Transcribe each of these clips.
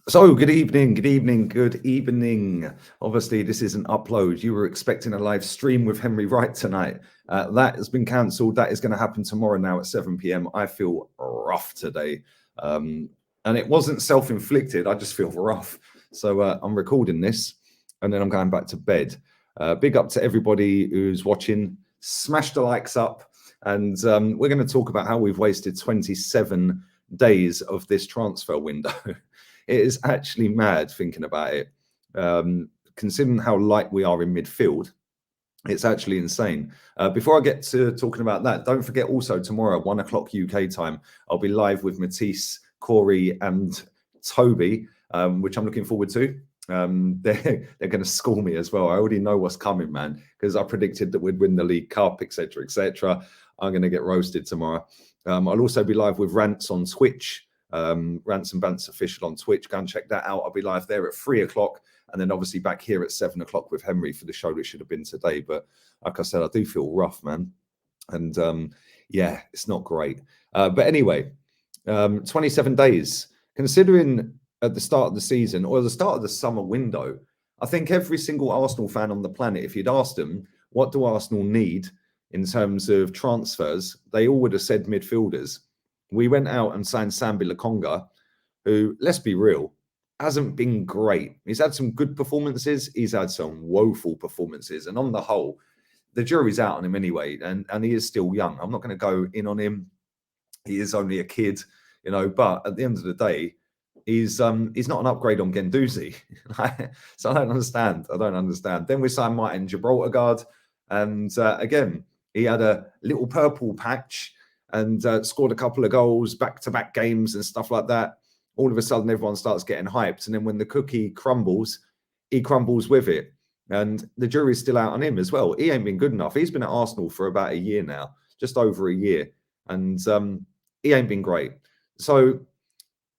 So, good evening, good evening, good evening. Obviously, this is an upload. You were expecting a live stream with Henry Wright tonight. That has been cancelled. That is going to happen tomorrow now at 7 p.m. I feel rough today. And it wasn't self-inflicted. I just feel rough. So I'm recording this and then I'm going back to bed. Big up to everybody who's watching. Smash the likes up. And we're going to talk about how we've wasted 27 days of this transfer window. It is actually mad thinking about it. Considering how light we are in midfield, it's actually insane. Before I get to talking about that, don't forget also tomorrow, 1 o'clock UK time, I'll be live with Matisse, Corey, and Toby, which I'm looking forward to. They're going to school me as well. I already know what's coming, man, because I predicted that we'd win the League Cup, etc., etc. I'm going to get roasted tomorrow. I'll also be live with Rants on Twitch. Rants and Bants official on Twitch. Go and check that out. I'll be live there at 3 o'clock, and then obviously back here at 7 o'clock with Henry for the show that should have been today. But like I said, I do feel rough, man, and yeah, it's not great. But anyway, 27 days. Considering at the start of the season or the start of the summer window, I think every single Arsenal fan on the planet, if you'd asked them, what do Arsenal need in terms of transfers, they all would have said midfielders. We went out and signed Sambi Lokonga, who, let's be real, hasn't been great. He's had some good performances. He's had some woeful performances. And on the whole, the jury's out on him anyway. And he is still young. I'm not going to go in on him. He is only a kid, you know, but at the end of the day, he's not an upgrade on Guendouzi. So I don't understand. Then we signed Martin Gibraltar, and again, he had a little purple patch and scored a couple of goals, back-to-back games and stuff like that. All of a sudden, everyone starts getting hyped. And then when the cookie crumbles, he crumbles with it. And the jury's still out on him as well. He ain't been good enough. He's been at Arsenal for about a year now, just over a year. And he ain't been great. So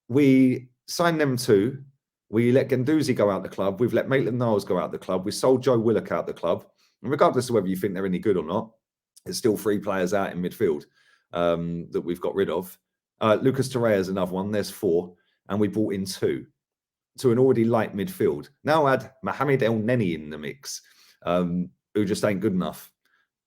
we signed them two. We let Guendouzi go out the club. We've let Maitland-Niles go out the club. We sold Joe Willock out the club. And regardless of whether you think they're any good or not, there's still 3 players out in midfield that we've got rid of. Lucas Torreira is another one. There's 4. And we brought in 2 to an already light midfield. Now add Mohamed El Neni in the mix, who just ain't good enough.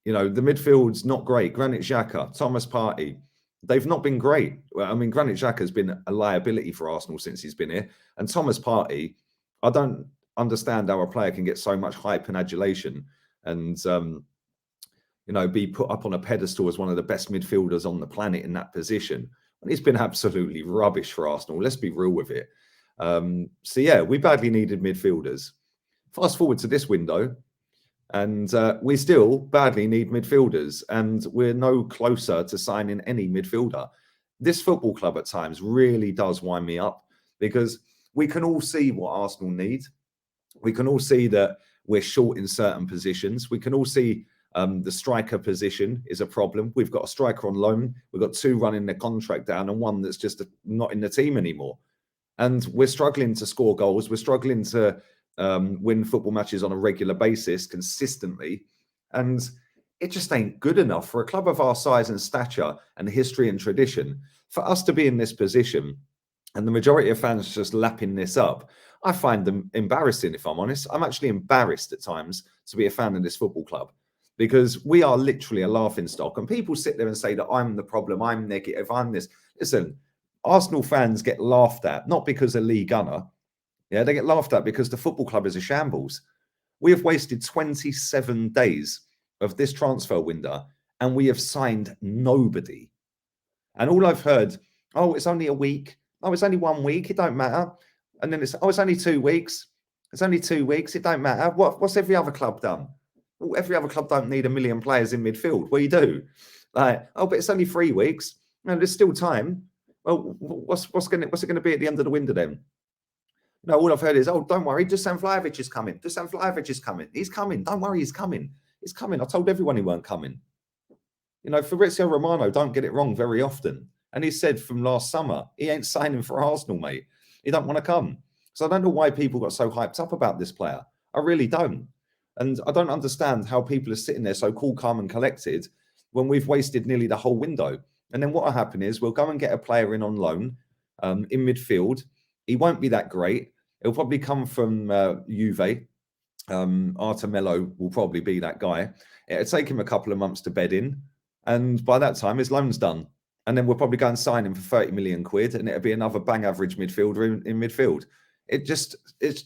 You know, the midfield's not great. Granit Xhaka, Thomas Partey, they've not been great. Well, I mean, Granit Xhaka has been a liability for Arsenal since he's been here. And Thomas Partey, I don't understand how a player can get so much hype and adulation and, you know, be put up on a pedestal as one of the best midfielders on the planet in that position. And he's been absolutely rubbish for Arsenal. Let's be real with it. So, yeah, we badly needed midfielders. Fast forward to this window, and we still badly need midfielders, and we're no closer to signing any midfielder. This football club at times really does wind me up because we can all see what Arsenal need. We can all see that we're short in certain positions. We can all see the striker position is a problem. We've got a striker on loan. We've got 2 running their contract down and 1 that's just not in the team anymore. And we're struggling to score goals. We're struggling to win football matches on a regular basis consistently. And it just ain't good enough for a club of our size and stature and history and tradition for us to be in this position. And the majority of fans just lapping this up. I find them embarrassing, if I'm honest. I'm actually embarrassed at times to be a fan of this football club because we are literally a laughing stock. And people sit there and say that I'm the problem, I'm negative, I'm this. Listen, Arsenal fans get laughed at, not because of Lee Gunner. Yeah, they get laughed at because the football club is a shambles. We have wasted 27 days of this transfer window and we have signed nobody. And all I've heard, oh, it's only a week. Oh, it's only 1 week. It don't matter. And then it's, oh, it's only 2 weeks. It's only 2 weeks. It don't matter. What's every other club done? Well, every other club don't need 1 million players in midfield. What do you do? Like, oh, but it's only 3 weeks. No, there's still time. Well, what's it going to be at the end of the window then? No, all I've heard is, oh, don't worry, Dusan Vlahovic is coming. Dusan Vlahovic is coming. He's coming. Don't worry, he's coming. He's coming. I told everyone he weren't coming. You know, Fabrizio Romano don't get it wrong very often. And he said from last summer, he ain't signing for Arsenal, mate. He don't want to come. So I don't know why people got so hyped up about this player. I really don't. And I don't understand how people are sitting there so cool, calm and collected when we've wasted nearly the whole window. And then what will happen is we'll go and get a player in on loan in midfield. He won't be that great. It'll probably come from Juve. Artemelo will probably be that guy. It'll take him a couple of months to bed in, and by that time his loan's done. And then we'll probably go and sign him for 30 million quid, and it'll be another bang average midfielder in midfield. It's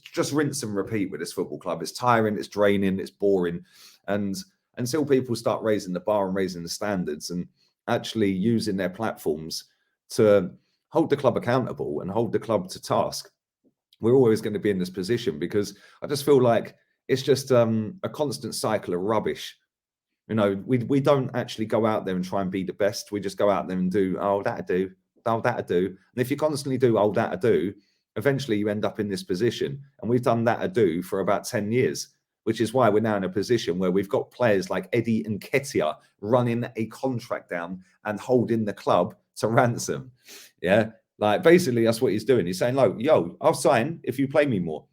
just rinse and repeat with this football club. It's tiring, it's draining, it's boring. And until people start raising the bar and raising the standards and actually using their platforms to hold the club accountable and hold the club to task, we're always going to be in this position, because I just feel like it's just a constant cycle of rubbish. You know, we don't actually go out there and try and be the best. We just go out there and do, oh, that'll do, oh, that'll do. And if you constantly do, oh, that'll do, eventually you end up in this position. And we've done that'll do for about 10 years, which is why we're now in a position where we've got players like Eddie and Nketiah running a contract down and holding the club to ransom. Yeah, like basically that's what he's doing. He's saying, "Look, yo, I'll sign if you play me more.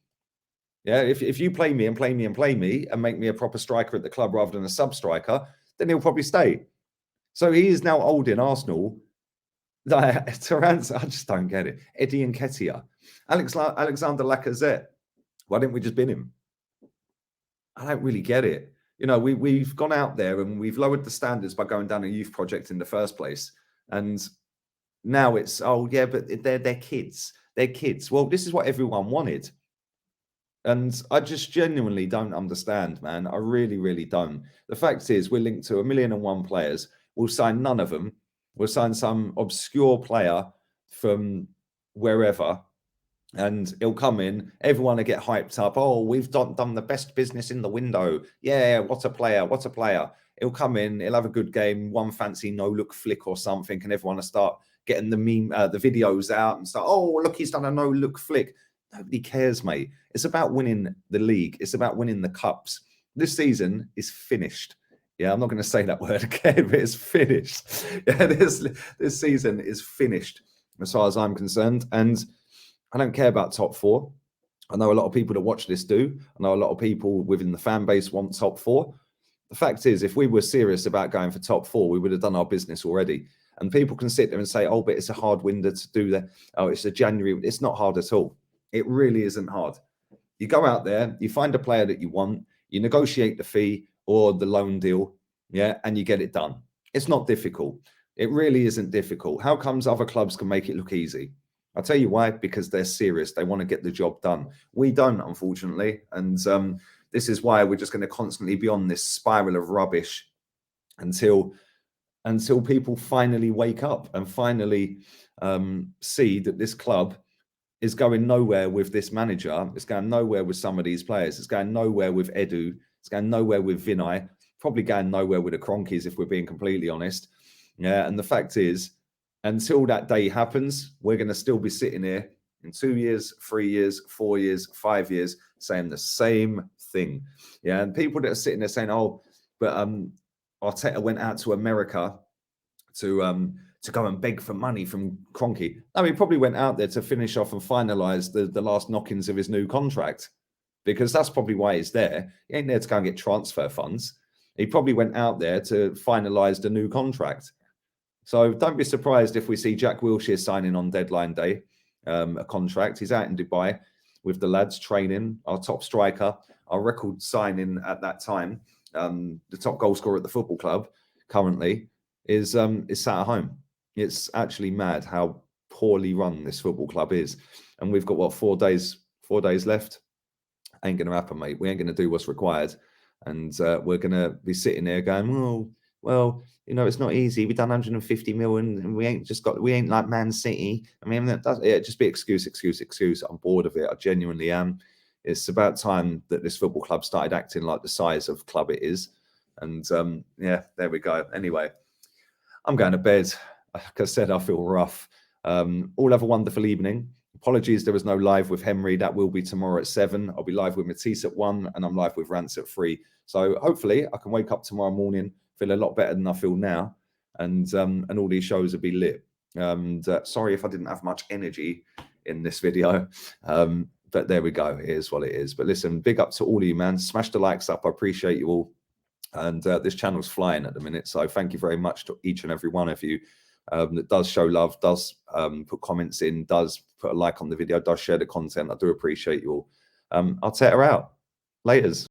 Yeah, if you play me and play me and play me and make me a proper striker at the club rather than a sub striker, then he'll probably stay." So he is now old in Arsenal. To ransom, I just don't get it. Eddie and Nketiah, Alexander Lacazette. Why didn't we just bin him? I don't really get it. You know, we've gone out there and we've lowered the standards by going down a youth project in the first place. And now it's, oh, yeah, but they're kids. They're kids. Well, this is what everyone wanted. And I just genuinely don't understand, man. I really, really don't. The fact is, we're linked to 1,000,001 players. We'll sign none of them. We'll sign some obscure player from wherever, and he'll come in. Everyone will get hyped up. Oh, we've done the best business in the window. Yeah, what a player, what a player. He'll come in, he'll have a good game, one fancy no-look flick or something, and everyone will start getting the videos out and start, oh, look, he's done a no-look flick. Nobody cares, mate. It's about winning the league. It's about winning the cups. This season is finished. Yeah, I'm not going to say that word again, but it's finished. Yeah, this season is finished as far as I'm concerned. And I don't care about top four. I know a lot of people that watch this do. I know a lot of people within the fan base want top four. The fact is, if we were serious about going for top four, we would have done our business already. And people can sit there and say, oh, but it's a hard window to do that. Oh, it's a January. It's not hard at all. It really isn't hard. You go out there, you find a player that you want, you negotiate the fee or the loan deal, yeah, and you get it done. It's not difficult. It really isn't difficult. How comes other clubs can make it look easy? I'll tell you why, because they're serious. They want to get the job done. We don't, unfortunately. And this is why we're just going to constantly be on this spiral of rubbish until people finally wake up and finally see that this club is going nowhere with this manager. It's going nowhere with some of these players. It's going nowhere with Edu. It's going nowhere with Vinay. Probably going nowhere with the Cronkies, if we're being completely honest. Yeah, and the fact is, until that day happens, we're going to still be sitting here in 2 years, 3 years, 4 years, 5 years, saying the same thing. Yeah, and people that are sitting there saying, "Oh, but Arteta went out to America to go and beg for money from Kroenke." No, he probably went out there to finish off and finalise the last knockings of his new contract, because that's probably why he's there. He ain't there to go and get transfer funds. He probably went out there to finalise the new contract. So don't be surprised if we see Jack Wilshere signing on deadline day a contract. He's out in Dubai with the lads training. Our top striker, our record signing at that time, the top goal scorer at the football club currently is sat at home. It's actually mad how poorly run this football club is. And we've got, what, 4 days left? Ain't going to happen, mate. We ain't going to do what's required. And we're going to be sitting there going, oh, well, you know, it's not easy. We've done 150 million and we ain't like Man City. I mean, just be excuse. I'm bored of it. I genuinely am. It's about time that this football club started acting like the size of club it is. And yeah, there we go. Anyway, I'm going to bed. Like I said, I feel rough. All have a wonderful evening. Apologies, there was no live with Henry. That will be tomorrow at 7. I'll be live with Matisse at 1, and I'm live with Rance at 3. So hopefully I can wake up tomorrow morning, feel a lot better than I feel now, and all these shows will be lit. Sorry if I didn't have much energy in this video, but there we go. It is what it is. But listen, big up to all of you, man. Smash the likes up. I appreciate you all. And this channel's flying at the minute, so thank you very much to each and every one of you that does show love, does put comments in, does put a like on the video, does share the content. I do appreciate you all. I'll take her out. Laters.